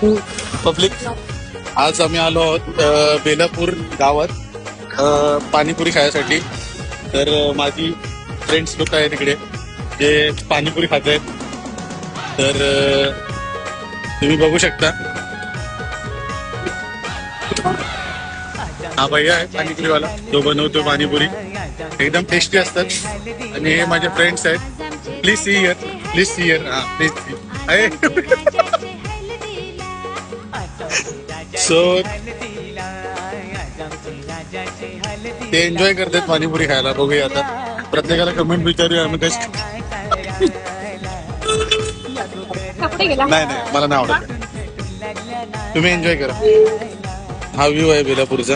Public, आज आम्ही आलो आहोत बेलापूर गावात पाणीपुरी खायसाठी. तर माझी फ्रेंड्स लोक आहेत तिकडे जे पाणीपुरी खात आहेत. तर तुम्ही बघू शकता, हा भैया आहे पाणीपुरीवाला, जो बनवतो पाणीपुरी. एकदम टेस्टी असतात. आणि हे माझे फ्रेंड्स आहेत. Please see here, please see here. हा प्लीज सी. सो ते एन्जॉय करतात पाणीपुरी खायला. बघूया आता, प्रत्येकाला कमेंट विचारूया आम्ही कशी. नाही नाही, मला नाही आवडत. तुम्ही एन्जॉय करा. हा व्ह्यू आहे बेलापूरचा.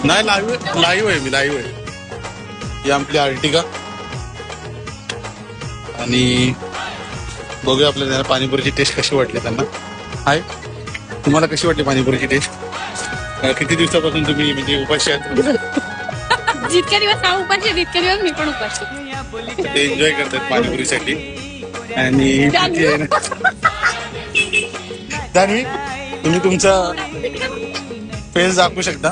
नाही, लाईव्ह आहे मी, लाईव्ह आहे. ही आपली आर्टिका. आणि बघूया आपल्याला पाणीपुरीची टेस्ट कशी वाटली त्यांना. हाय, तुम्हाला कशी वाटली पाणीपुरीची टेस्ट? किती दिवसापासून तुम्ही म्हणजे उपाशी आहात? जितके दिवस हा उपाशी तितके दिवस मी पण उपाशी. ते एन्जॉय करतात पाणीपुरीसाठी. आणि जान्हवी, तुम्ही तुमचा फेस दाखवू शकता.